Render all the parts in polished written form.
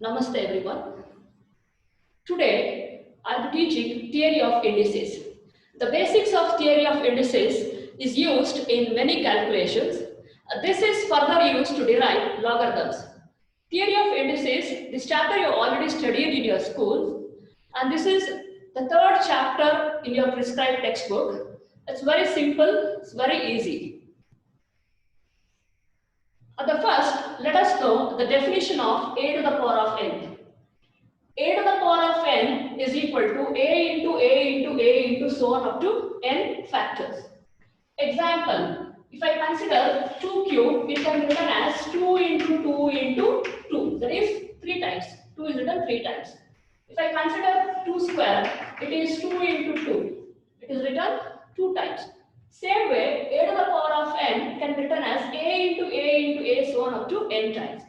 Namaste everyone. Today I am teaching theory of indices. The basics of theory of indices is used in many calculations. This is further used to derive logarithms. Theory of indices, this chapter you already studied in your school, and this is the third chapter in your prescribed textbook. It's very simple, it's very easy. The first, let us know the definition of a to the power of n. A to the power of n is equal to a into a into a into so on up to n factors. Example, if I consider 2 cube, it can be written as 2 into 2 into 2. That is 3 times. 2 is written 3 times. If I consider 2 square, it is 2 into 2. It is written 2 times. Same way, a to the power of n can be written as a into a into a so on up to n times.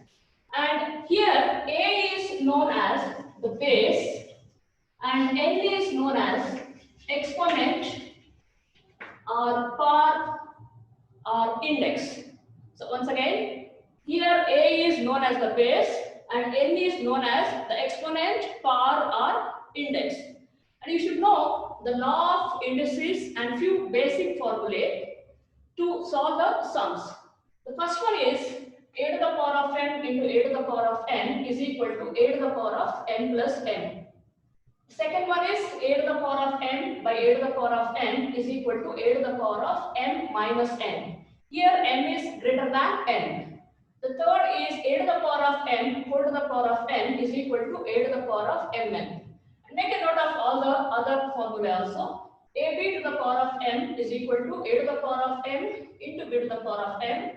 And here a is known as the base and n is known as exponent or power or index. So once again, here a is known as the base and n is known as the exponent, power or index. And you should know the law of indices and few basic formulae to solve the sums. The first one is a to the power of n into a to the power of n is equal to a to the power of n plus m. Second one is a to the power of m by a to the power of n is equal to a to the power of m minus n. Here m is greater than n. The third is a to the power of m whole to the power of n is equal to a to the power of mn. And make a note of all the other formulae also. ab to the power of m is equal to a to the power of m into b to the power of m.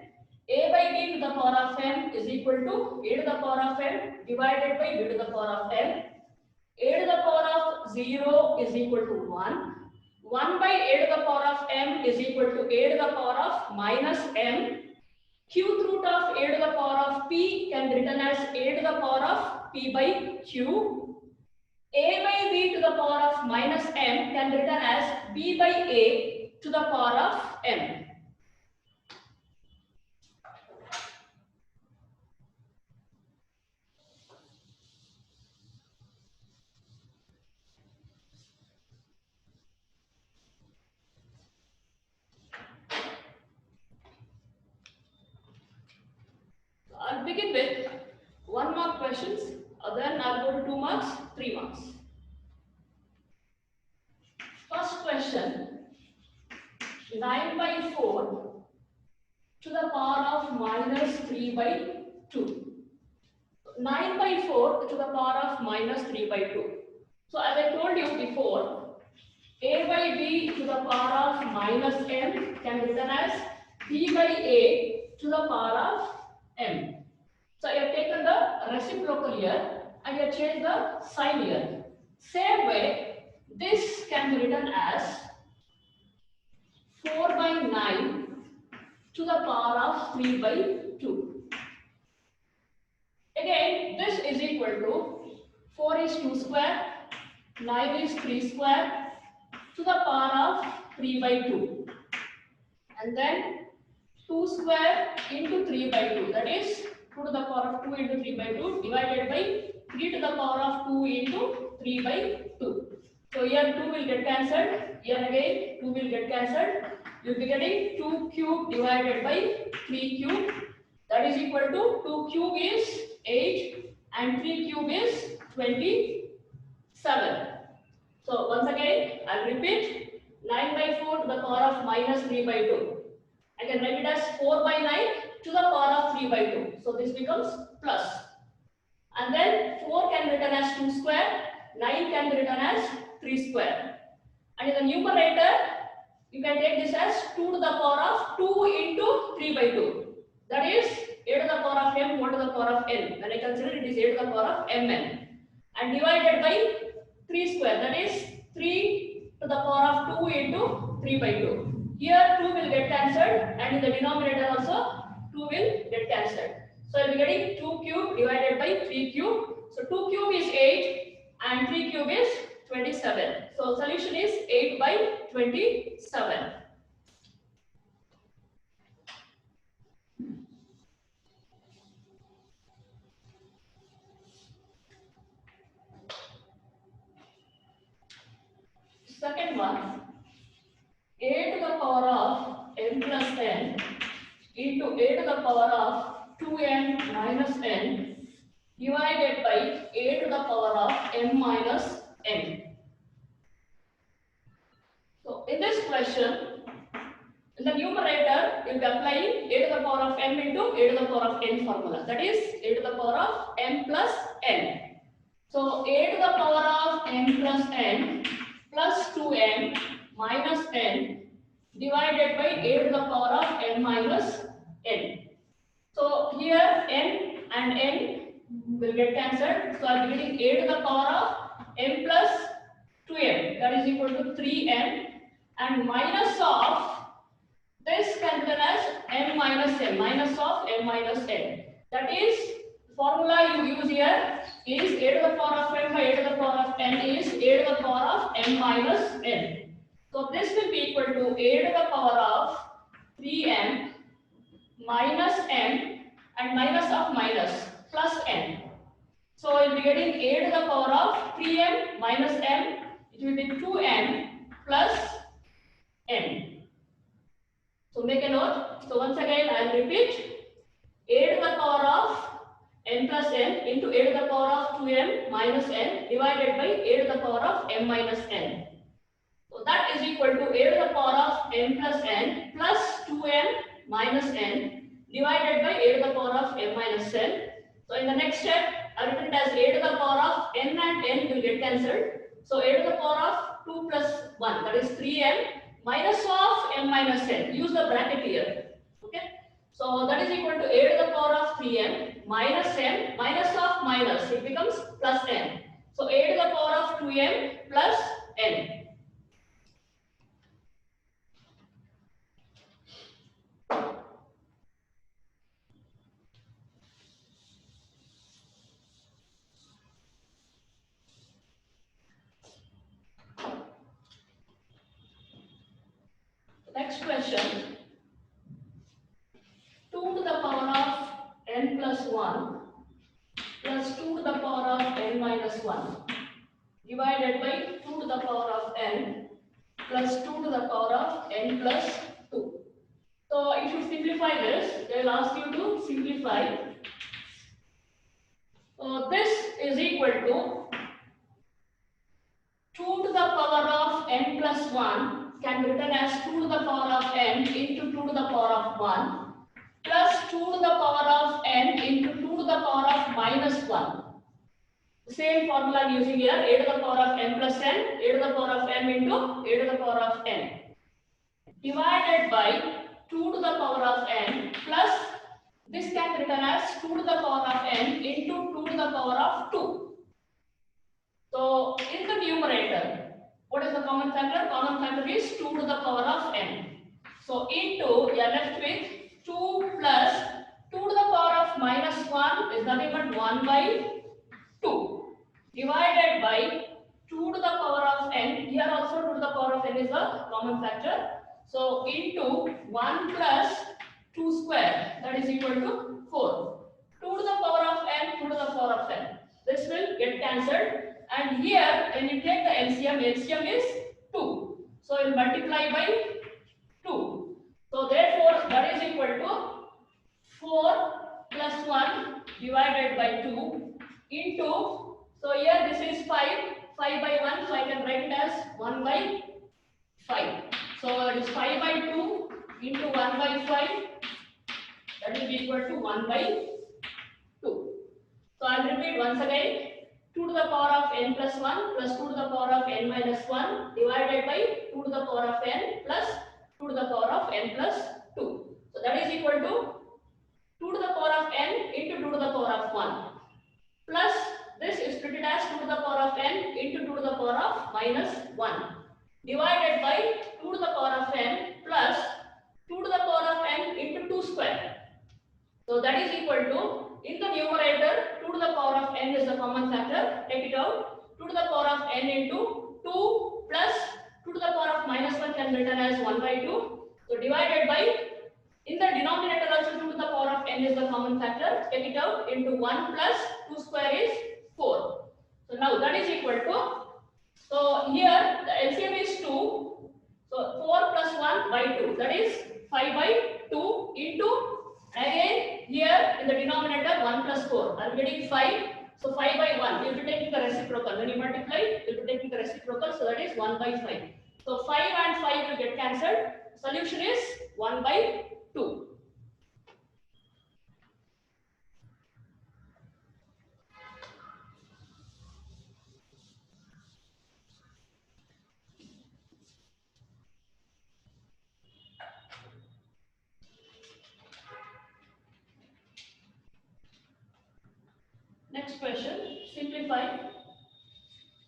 A by b to the power of m is equal to a to the power of m divided by b to the power of m. A to the power of 0 is equal to 1. 1 by a to the power of m is equal to a to the power of minus m. Cube root of a to the power of p can be written as a to the power of p by q. A by b to the power of minus m can be written as b by a to the power of m. I'll begin with 1 mark questions, then I'll go to 2 marks, 3 marks. First question, 9 by 4 to the power of minus 3 by 2. 9 by 4 to the power of minus 3 by 2. So as I told you before, a by b to the power of minus m can be written as b by a to the power of m. So I have taken the reciprocal here and I have changed the sign here. Same way, this can be written as 4 by 9 to the power of 3 by 2. Again, this is equal to 4 is 2 square, 9 is 3 square to the power of 3 by 2. And then 2 square into 3 by 2, that is 2 to the power of 2 into 3 by 2 divided by 3 to the power of 2 into 3 by 2. So here 2 will get cancelled, here again 2 will get cancelled. You will be getting 2 cube divided by 3 cube, that is equal to 2 cube is 8 and 3 cube is 27. So once again I will repeat, 9 by 4 to the power of minus 3 by 2. I can write it as 4 by 9 to the power of 3 by 2. So this becomes plus. And then 4 can be written as 2 square, 9 can be written as 3 square. And in the numerator, you can take this as 2 to the power of 2 into 3 by 2. That is a to the power of m whole to the power of n. When I consider it is a to the power of mn. And divided by 3 square, that is 3 to the power of 2 into 3 by 2. Here 2 will get cancelled and in the denominator also 2 will get cancelled. So I will be getting 2 cube divided by 3 cube. So 2 cube is 8 and 3 cube is 27. So solution is 8 by 27. one, a to the power of n plus n into a to the power of 2n minus n divided by a to the power of m minus n. So in this question, in the numerator, you will be applying a to the power of m into a to the power of n formula. That is a to the power of m plus n. So a to the power of m plus n plus 2m minus n divided by a to the power of m minus n. So here n and n will get cancelled. So I am getting a to the power of m plus 2m, that is equal to 3m, and minus of this can be written as m minus n, minus of m minus n. That is, formula you use here is a to the power of m by a to the power of n is a to the power of m minus n. So this will be equal to a to the power of 3m minus n and minus of minus plus n. So we will be getting a to the power of 3m minus m, it will be 2m plus n. So make a note. So once again I will repeat, a to the power of n plus n into a to the power of 2m minus n divided by a to the power of m minus n. So that is equal to a to the power of m plus n plus 2m minus n divided by a to the power of m minus n. So in the next step, I written it as a to the power of n and n will get cancelled. So a to the power of 2 plus 1, that is 3m minus of m minus n. Use the bracket here. Okay. So that is equal to a to the power of 3m minus m minus of minus. It becomes plus n. So a to the power of 2m plus n. Next question, 2 to the power of n plus 1 plus 2 to the power of n minus 1 divided by 2 to the power of n plus 2 to the power of n plus 2. So if you simplify this, they will ask you to simplify. So this is equal to 2 to the power of n plus 1 can be written as 2 to the power of n into 2 to the power of 1 plus 2 to the power of n into 2 to the power of minus 1. The same formula I am using here, a to the power of n plus n, a to the power of m into a to the power of n divided by 2 to the power of n plus this can be written as 2 to the power of n into 2 to the power of 2. So in the numerator, what is the common factor? Common factor is 2 to the power of n. So into, you are left with 2 plus 2 to the power of minus 1 is nothing but 1 by 2 divided by 2 to the power of n. Here also 2 to the power of n is a common factor. So into 1 plus 2 square, that is equal to 4. 2 to the power of n, 2 to the power of n. This will get cancelled. And here, when you take the LCM, LCM is 2. So you will multiply by 2. So therefore, that is equal to 4 plus 1 divided by 2 into, so here this is 5 by 1, so I can write it as 1 by 5. So it is 5 by 2 into 1 by 5, that will be equal to 1 by 2. So I will repeat once again. 2 to the power of n plus 1 plus 2 to the power of n minus 1 divided by 2 to the power of n plus 2 to the power of n plus 2. So that is equal to 2 to the power of n into 2 to the power of 1 plus this is treated as 2 to the power of n into 2 to the power of minus 1 divided by 2 to the power of n plus 2 to the power of n into 2 square. So that is equal to, in the numerator, 2 to the power of n is the common factor. Take it out. 2 to the power of n into 2 plus 2 to the power of minus 1 can be written as 1 by 2. So divided by, in the denominator also 2 to the power of n is the common factor. Take it out into 1 plus 2 square is 4. So now that is equal to So here the LCM is 2. So 4 plus 1 by 2. That is 5 by 2 into, again here in the denominator 1 plus 4. I am getting 5. So 5 by 1. You will be taking the reciprocal. When you multiply, you will be taking the reciprocal. So that is 1 by 5. So 5 and 5 will get cancelled. Solution is 1 by 2. Next question, simplify.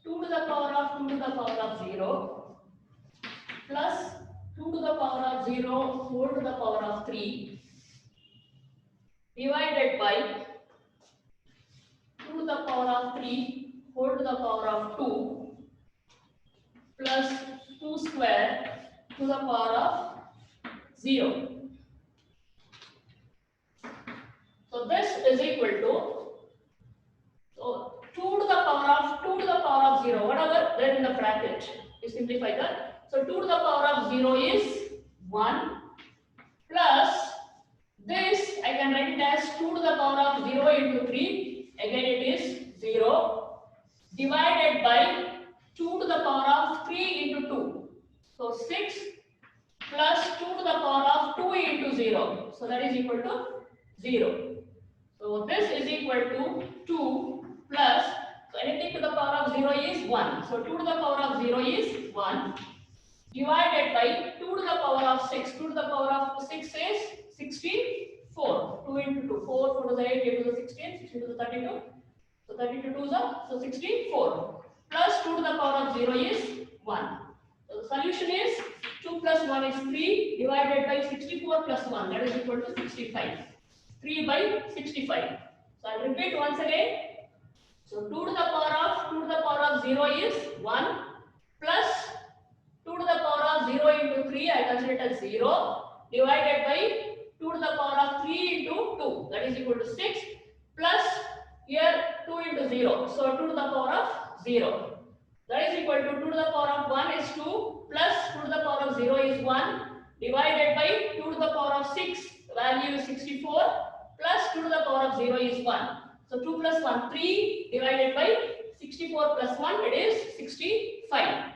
2 to the power of 2 to the power of 0 plus 2 to the power of 0 whole to the power of 3 divided by 2 to the power of 3 whole to the power of 2 plus 2 square to the power of 0. So this is equal to, so 2 to the power of 2 to the power of 0, whatever there in the bracket, you simplify that. So 2 to the power of 0 is 1 plus this, I can write it as 2 to the power of 0 into 3, again it is 0, divided by 2 to the power of 3 into 2. So 6 plus 2 to the power of 2 into 0. So that is equal to 0. So this is equal to 2 plus, so anything to the power of 0 is 1. So 2 to the power of 0 is 1 divided by 2 to the power of 6. 2 to the power of 6 is 64. 2 into 2, 4, 4 to the 8, 8 to the 16, 16 to the 32. So 32 to the, so 64. Plus 2 to the power of 0 is 1. So the solution is 2 plus 1 is 3 divided by 64 plus 1, that is equal to 65. 3 by 65. So I will repeat once again. So 2 to the power of 0 is 1 plus 2 to the power of 0 into 3, I consider it as 0, divided by 2 to the power of 3 into 2, that is equal to 6, plus here 2 into 0, so 2 to the power of 0. That is equal to 2 to the power of 1 is 2, plus 2 to the power of 0 is 1, divided by 2 to the power of 6, value is 64, plus 2 to the power of 0 is 1. So 2 plus 1, 3, divided by 64 plus 1, it is 65.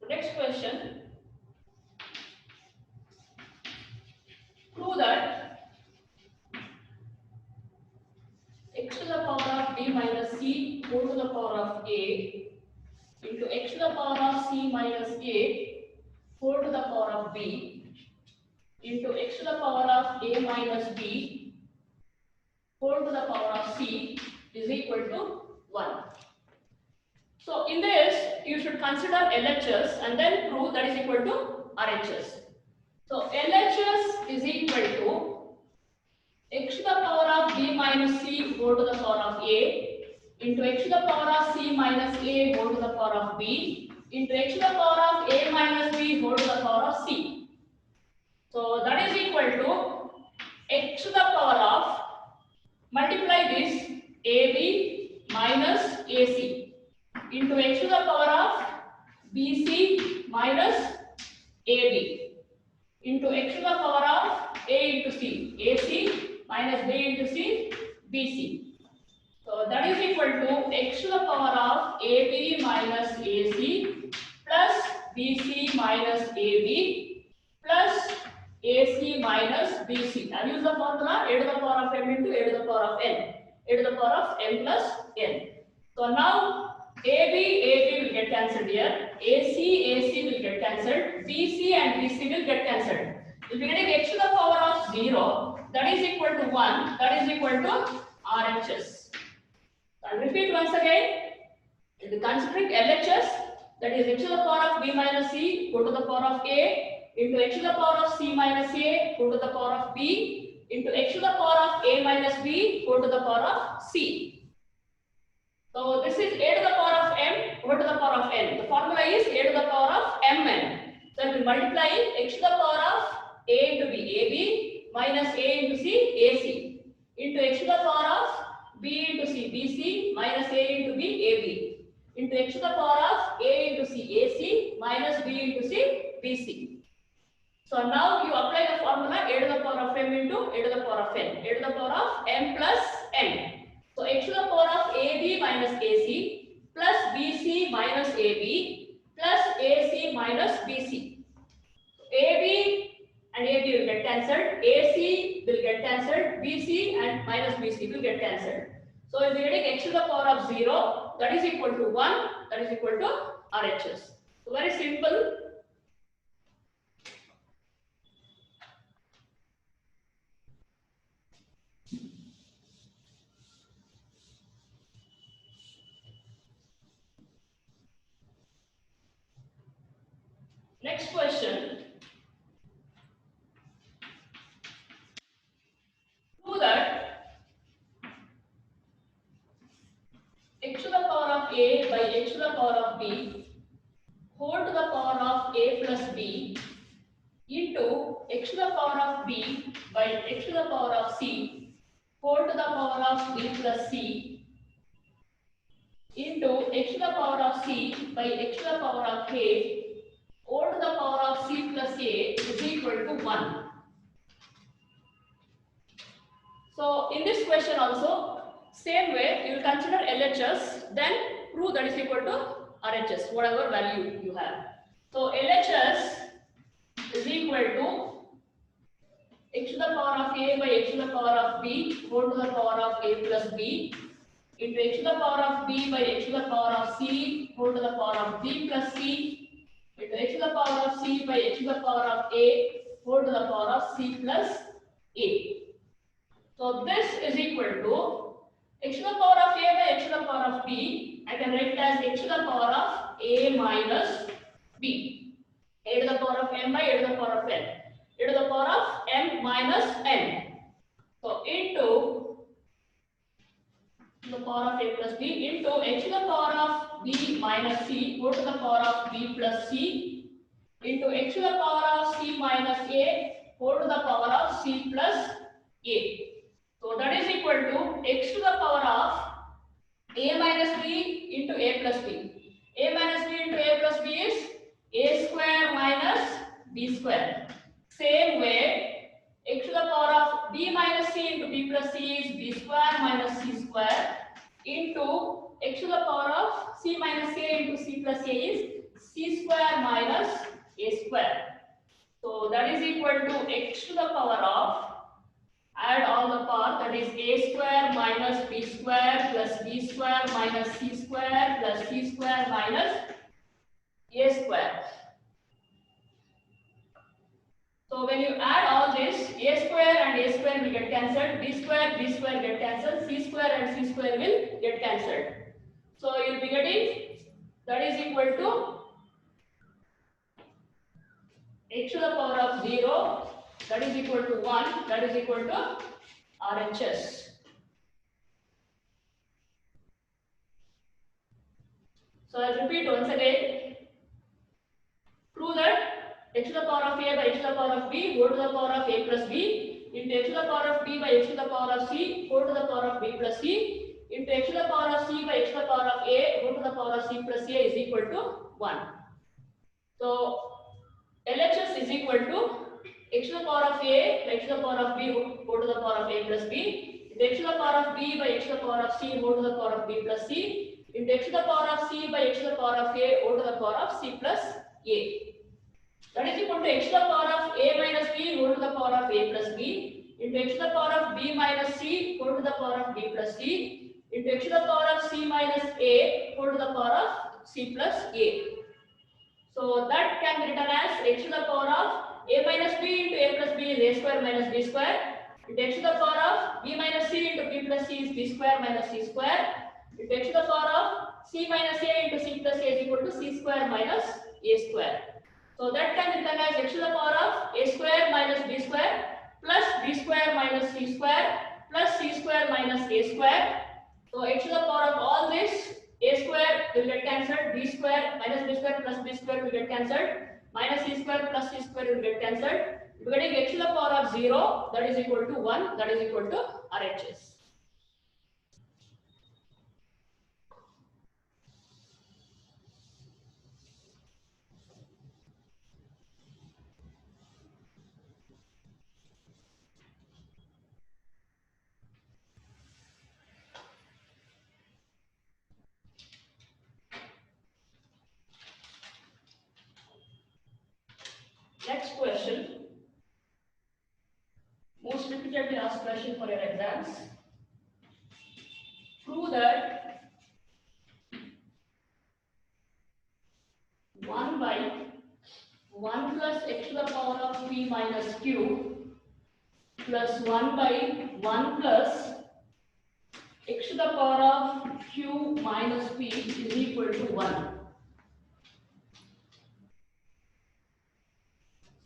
Next question. Prove that x to the power of b minus c whole to the power of a into x to the power of c minus a whole to the power of b into x to the power of a minus b whole to the power of c is equal to 1. So in this, you should consider LHS and then prove that is equal to RHS. So LHS is equal to x to the power of b minus c whole to the power of a into x to the power of c minus a whole to the power of b into x to the power of a minus b whole to the power of c. So that is equal to x to the power of, multiply this, ab minus ac into x to the power of bc minus ab into x to the power of a into c, ac minus b into c, bc. So that is equal to x to the power of ab minus ac plus bc minus ab plus ac minus bc. I use the formula a to the power of m into a to the power of n, a to the power of m plus n. So now AB will get cancelled here, AC will get cancelled, BC and BC will get cancelled. If you are getting x to the power of 0, that is equal to 1, that is equal to RHS. I'll repeat once again. If you considering LHS, that is x to the power of b minus c go to the power of a into x to the power of c minus a go to the power of b into x to the power of a minus b go to the power of c. So this is a to the power of m over to the power of n. The formula is a to the power of mn. So if we multiply x to the power of a into b, ab minus a into c, ac into x to the power of b into c, bc minus a into b, ab into x to the power of a into c, ac minus b into c, bc. So now you apply the formula a to the power of m into a to the power of n, a to the power of m plus n. So x to the power of AB minus AC plus BC minus AB plus AC minus BC. AB and AB will get cancelled, AC will get cancelled, BC and minus BC will get cancelled. So if you are getting x to the power of 0, that is equal to 1, that is equal to RHS. So very simple. Next question. Prove that x to the power of a by x to the power of b whole to the power of a plus b into x to the power of b by x to the power of c whole to the power of b plus c into x to the power of c by x to the power of a whole to the power of c plus a is equal to 1. So in this question also, same way you will consider LHS, then prove that is equal to RHS, whatever value you have. So LHS is equal to x to the power of a by x to the power of b whole to the power of a plus b into x to the power of b by x to the power of c whole to the power of b plus c into x to the power of c by x to the power of a whole to the power of c plus a. So this is equal to x to the power of a by x to the power of b. I can write it as x to the power of a minus b. A to the power of m by a to the power of n. A to the power of m minus n. So into the power of a plus b into x to the power of b minus c whole to the power of b plus c into x to the power of c minus a whole to the power of c plus a. So that is equal to x to the power of a minus b into a plus b. A minus b into a plus b is a square minus b square. Same way, x to the power of b minus c into b plus c is b square minus c square into x to the power of c minus a into c plus a is c square minus a square. So that is equal to x to the power of, add all the part, that is a square minus b square plus b square minus c square plus c square minus a square. So when you add all this, a square and a square will get cancelled, b square get cancelled, c square and c square will get cancelled. So you will be getting, that is equal to x to the power of 0, that is equal to 1, that is equal to RHS. So I'll repeat once again. Prove that x to the power of a by x to the power of b whole to the power of a plus b into x to the power of b by x to the power of c whole to the power of b plus c into x to the power of c by x to the power of a whole to the power of c plus a is equal to 1. So LHS is equal to x to the power of a by x to the power of b whole to the power of a plus b into x to the power of b by x to the power of c whole to the power of b plus c into x to the power of c by x to the power of a whole to the power of c plus a. That is equal to x to the power of a minus b whole to the power of a plus b into x to the power of b minus c whole to the power of b plus c into x to the power of c minus a whole to the power of c plus a. So that can be written as x to the power of a minus b into a plus b is a square minus b square into x to the power of b minus c into b plus c is b square minus c square into x to the power of c minus a into c plus a is equal to c square minus a square. So that can be written as x to the power of a square minus b square plus b square minus c square plus c square minus a square. So h to the power of all this, a square will get cancelled, b square minus b square plus b square will get cancelled, minus c square plus c square will get cancelled. We're getting h to the power of 0, that is equal to 1, that is equal to RHS. Next question. Most repeatedly asked question for your exams. Prove that 1 by 1 plus x to the power of p minus q plus 1 by 1 plus x to the power of q minus p is equal to 1.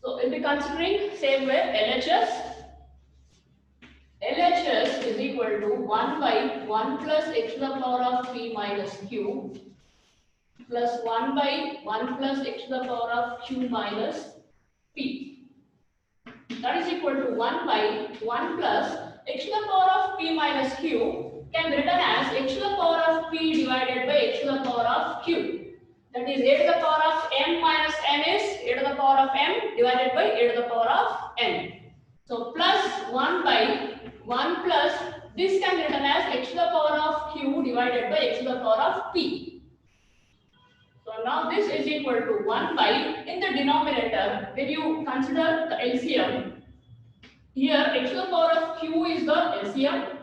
So we'll be considering same way LHS. LHS is equal to 1 by 1 plus x to the power of p minus q plus 1 by 1 plus x to the power of q minus p. That is equal to 1 by 1 plus x to the power of p minus q can be written as x to the power of p divided by x to the power of q. That is a to the power of m minus n is a to the power of m divided by a to the power of n. So plus 1 by 1 plus this can be written as x to the power of q divided by x to the power of p. So now this is equal to 1 by, in the denominator, when you consider the LCM, here x to the power of q is the LCM.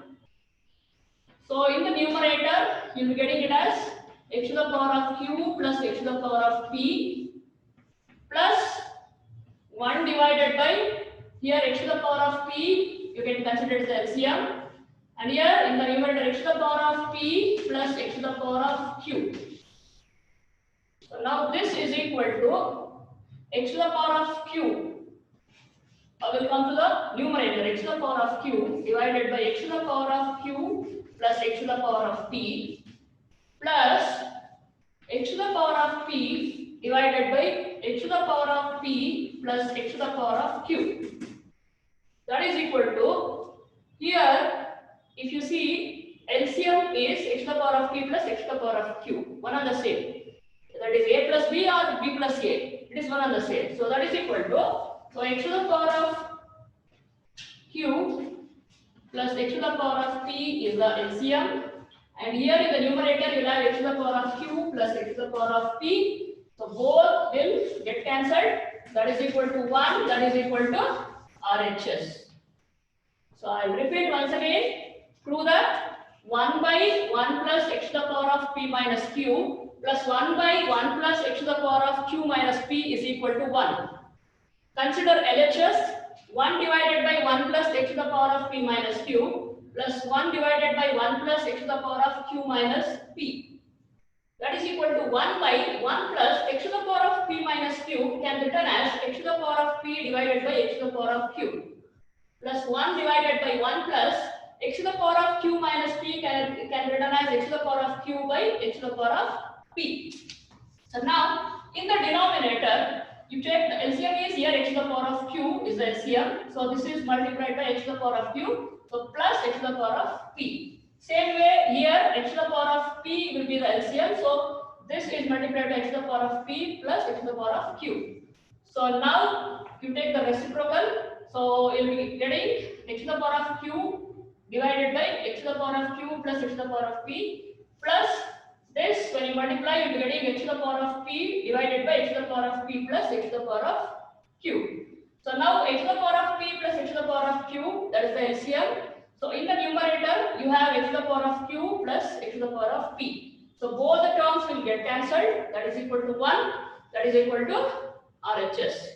So in the numerator, you will be getting it as x to the power of q plus x to the power of p plus 1 divided by, here x to the power of p, you can consider it as the LCM. And here in the numerator, x to the power of p plus x to the power of q. So now this is equal to x to the power of q. I will come to the numerator, x to the power of q divided by x to the power of q plus x to the power of p plus x to the power of p divided by x to the power of p plus x to the power of q. That is equal to, here if you see LCM is x to the power of p plus x to the power of q, one and the same. That is a plus b or b plus a, it is one and the same. So that is equal to, so x to the power of q plus x to the power of p is the LCM, and here in the numerator you will have x to the power of q plus x to the power of p. So both will get cancelled. That is equal to 1. That is equal to RHS. So I will repeat once again. Prove that 1 by 1 plus x to the power of p minus q plus 1 by 1 plus x to the power of q minus p is equal to 1. Consider LHS. 1 divided by 1 plus x to the power of p minus q plus 1 divided by 1 plus x to the power of q minus p. That is equal to 1 by 1 plus x to the power of p minus q can be written as x to the power of p divided by x to the power of q plus 1 divided by 1 plus x to the power of q minus p can be written as x to the power of q by x to the power of p. So now in the denominator, you take the LCM is here x to the power of q is the LCM. So this is multiplied by x to the power of q. So plus x to the power of p. Same way here x to the power of p will be the LCM. So this is multiplied by x to the power of p plus x to the power of q. So now you take the reciprocal. So you will be getting x to the power of q divided by x to the power of q plus x to the power of p plus this, when you multiply, you will be getting x to the power of p divided by x to the power of p plus x to the power of q. So now x to the power of p plus x to the power of q, that is the LCM. So in the numerator, you have x to the power of q plus x to the power of p. So both the terms will get cancelled. That is equal to 1. That is equal to RHS.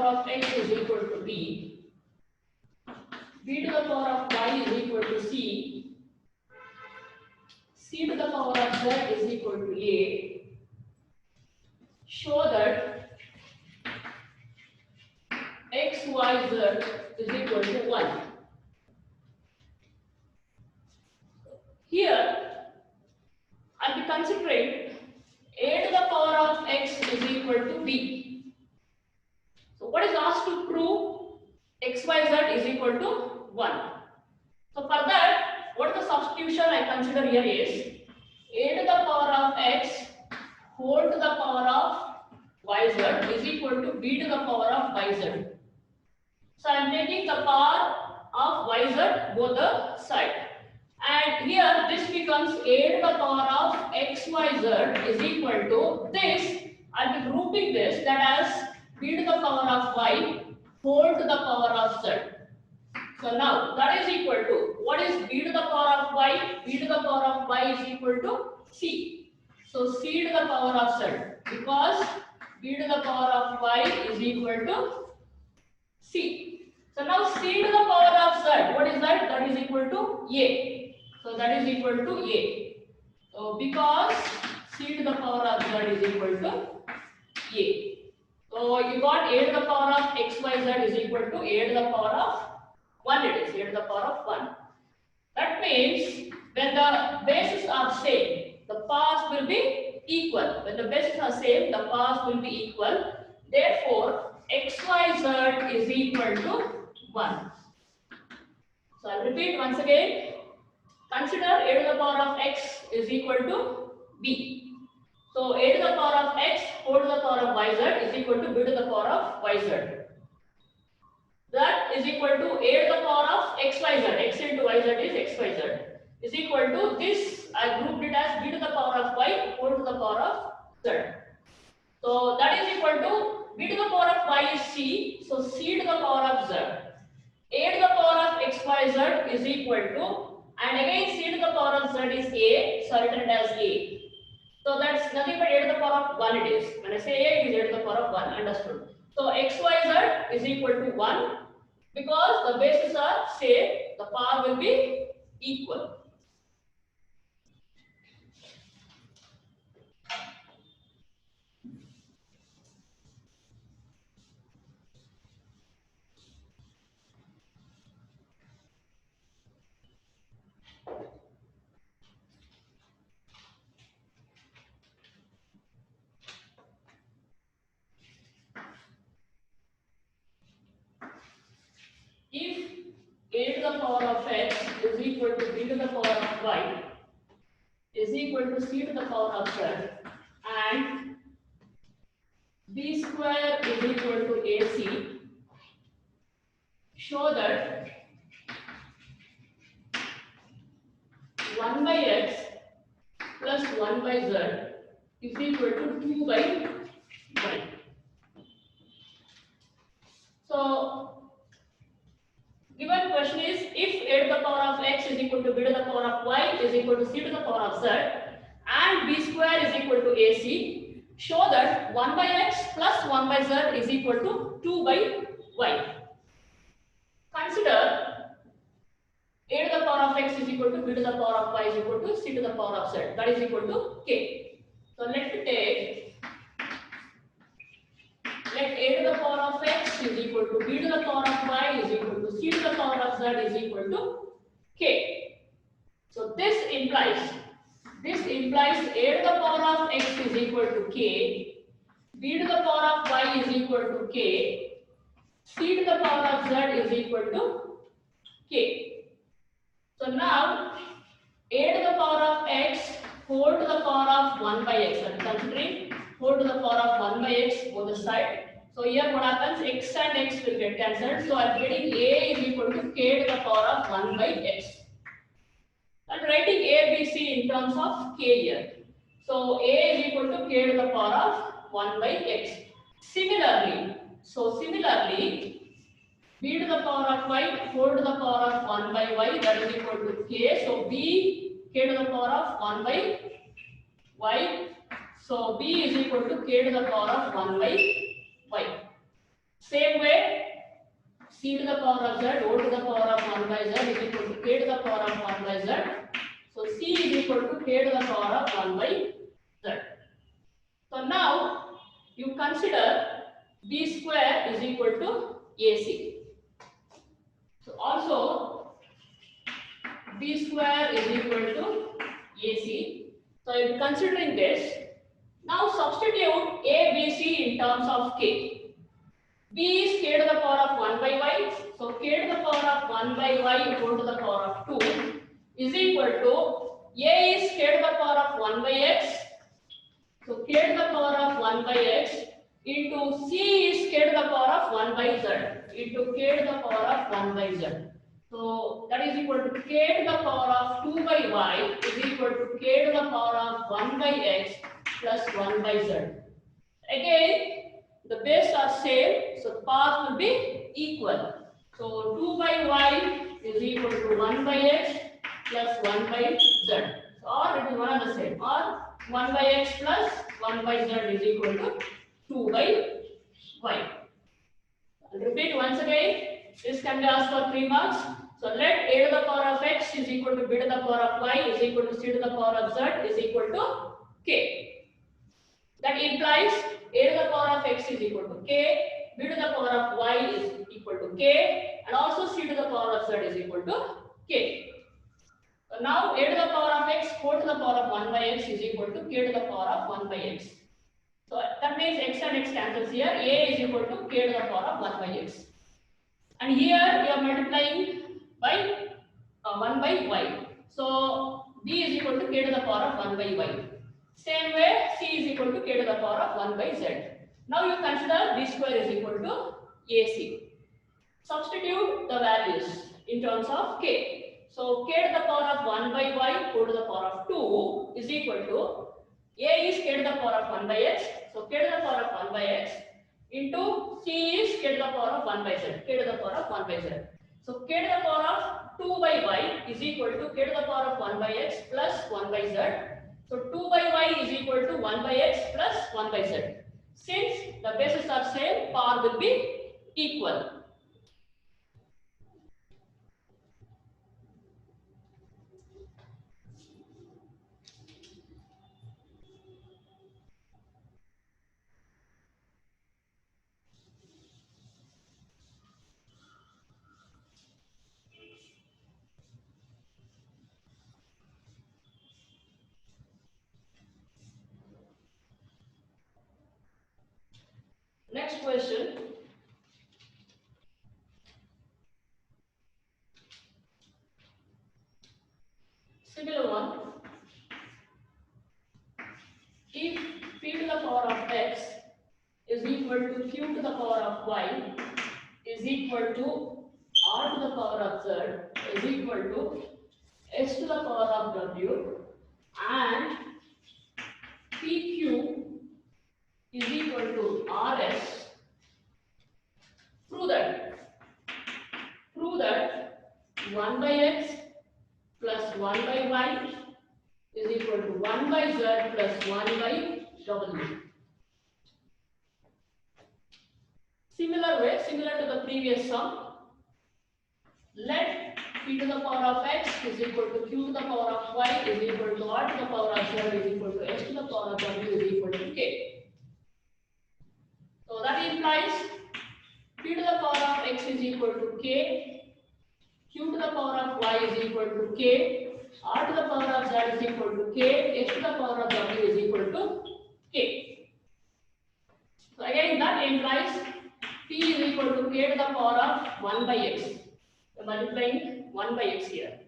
of x is equal to b, b to the power of y is equal to c, c to the power of z is equal to a, show that x, y, z is equal to 1. Here, I'll be considering a to the power of x is equal to b. So what is asked to prove? X, y, z is equal to 1. So for that, what the substitution I consider here is a to the power of x whole to the power of yz is equal to b to the power of yz. So I am taking the power of yz both the side. And here this becomes a to the power of xyz is equal to this. I'll be grouping this that as b to the power of y whole to the power of z. So now that is equal to, what is b to the power of y? B to the power of y is equal to c. So c to the power of z, because b to the power of y is equal to c. So now c to the power of z, what is that? That is equal to a. So that is equal to a. So because c to the power of z is equal to a. So you got a to the power of xyz is equal to a to the power of 1, it is a to the power of 1. That means when the bases are same, the powers will be equal. When the bases are same, the powers will be equal. Therefore, xyz is equal to 1. So I'll repeat once again. Consider a to the power of x is equal to b. So a to the power of x whole to the power of yz is equal to b to the power of yz. That is equal to a to the power of xyz, x into yz is xyz, is equal to this, I grouped it as b to the power of y whole to the power of z. So that is equal to b to the power of y is c, so c to the power of z. A to the power of xyz is equal to, and again c to the power of z is a, so written it as a. So that's nothing but a to the power of 1 it is. When I say a, it is a to the power of 1, understood. So xyz is equal to 1, because the bases are same, the power will be equal. If a to the power of x is equal to b to the power of y is equal to c to the power of z, and b square is equal to ac, show that 1 by x plus 1 by z is equal to 2 by y. So given question is, if a to the power of x is equal to b to the power of y is equal to c to the power of z, and b square is equal to ac, show that 1 by x plus 1 by z is equal to 2 by y. Consider a to the power of x is equal to b to the power of y is equal to c to the power of z, that is equal to k. So let a to the power of x is equal to b to the power of y is equal to c to the power of z is equal to k. So this implies a to the power of x is equal to k, b to the power of y is equal to k, c to the power of z is equal to k. So now a to the power of x whole to the power of 1 by x, I am considering whole to the power of 1 by x both the side. So here what happens, x and x will get cancelled. So I am getting a is equal to k to the power of 1 by x. I am writing a, b, c in terms of k here. So a is equal to k to the power of 1 by x. Similarly, b to the power of y whole to the power of 1 by y, that is equal to k. So b k to the power of 1 by y. So b is equal to k to the power of 1 by y. Same way, c to the power of z, o to the power of 1 by z is equal to k to the power of 1 by z. So c is equal to k to the power of 1 by z. So now you consider b square is equal to ac. So also b square is equal to ac. So if considering this, now substitute a, b, c in terms of k. B is k to the power of 1 by y. So k to the power of 1 by y equal to the power of 2 is equal to a is k to the power of 1 by x. So k to the power of 1 by x into c is k to the power of 1 by z into k to the power of 1 by z. So that is equal to k to the power of 2 by y is equal to k to the power of 1 by x plus 1 by z. Again, the base are same, so path will be equal. So 2 by y is equal to 1 by x plus 1 by z. Or it is one and the same. Or 1 by x plus 1 by z is equal to 2 by y. I'll repeat once again. This can be asked for 3 marks. So let a to the power of x is equal to b to the power of y is equal to c to the power of z is equal to k. That implies a to the power of x is equal to k, b to the power of y is equal to k, and also c to the power of z is equal to k. So now a to the power of x, 4 to the power of 1 by x is equal to k to the power of 1 by x. So that means x and x cancels here. A is equal to k to the power of 1 by x. And here we are multiplying by 1 by y. So b is equal to k to the power of 1 by y. Same way, c is equal to k to the power of 1 by z. Now you consider b square is equal to ac. Substitute the values in terms of k. So k to the power of 1 by y to the power of 2 is equal to a is k to the power of 1 by x. So k to the power of 1 by x into c is k to the power of 1 by z. K to the power of 1 by z. So k to the power of 2 by y is equal to k to the power of 1 by x plus 1 by z. So 2 by y is equal to 1 by x plus 1 by z. Since the bases are same, power will be equal. Next question. Similar one. If p to the power of x is equal to q to the power of y is equal to r to the power of z is equal to s to the power of w and pq is equal to rs, prove that 1 by x plus 1 by y is equal to 1 by z plus 1 by w. Similar way, similar to the previous sum, let p to the power of x is equal to q to the power of y is equal to r to the power of z is equal to s to the power of w is equal to k. So that implies p to the power of x is equal to k, q to the power of y is equal to k, r to the power of z is equal to k, s to the power of w is equal to k. So again that implies p is equal to k to the power of 1 by x. We are multiplying 1 by x here.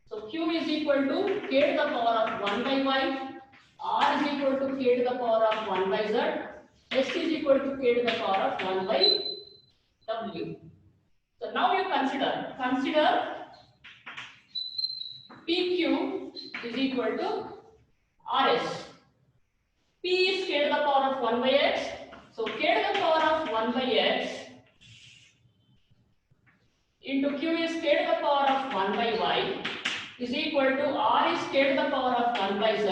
So q is equal to k to the power of 1 by y, r is equal to k to the power of 1 by z, s is equal to k to the power of 1 by w. So now you consider pq is equal to rs. P is k to the power of 1 by x. So k to the power of 1 by x into q is k to the power of 1 by y is equal to r is k to the power of 1 by z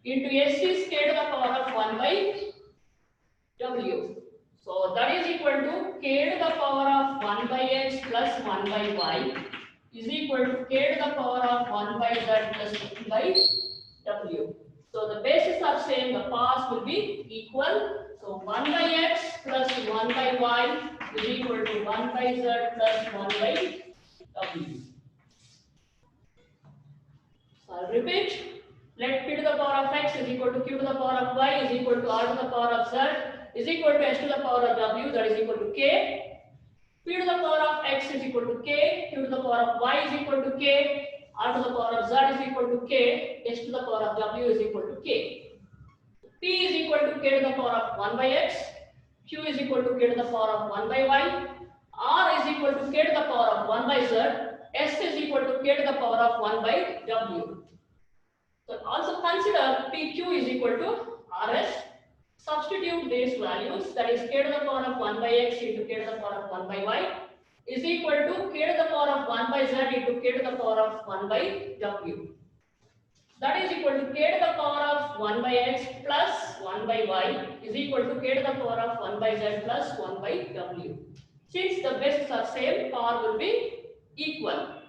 into s is k to the power of 1 by w. So that is equal to k to the power of 1 by x plus 1 by y is equal to k to the power of 1 by z plus 1 by w. So the bases are same, the powers will be equal. So 1 by x plus 1 by y is equal to 1 by z plus 1 by w. So I'll repeat. Let p to the power of x is equal to q to the power of y is equal to r to the power of z is equal to s to the power of w, that is equal to k. P to the power of x is equal to k, q to the power of y is equal to k, r to the power of z is equal to k, s to the power of w is equal to k. P is equal to k to the power of 1 by x, q is equal to k to the power of 1 by y, r is equal to k to the power of 1 by z, s is equal to k to the power of 1 by w. So also consider PQ is equal to RS. Substitute these values, that is k to the power of 1 by x into k to the power of 1 by y is equal to k to the power of 1 by z into k to the power of 1 by w. That is equal to k to the power of 1 by x plus 1 by y is equal to k to the power of 1 by z plus 1 by w. Since the bases are same, power will be equal.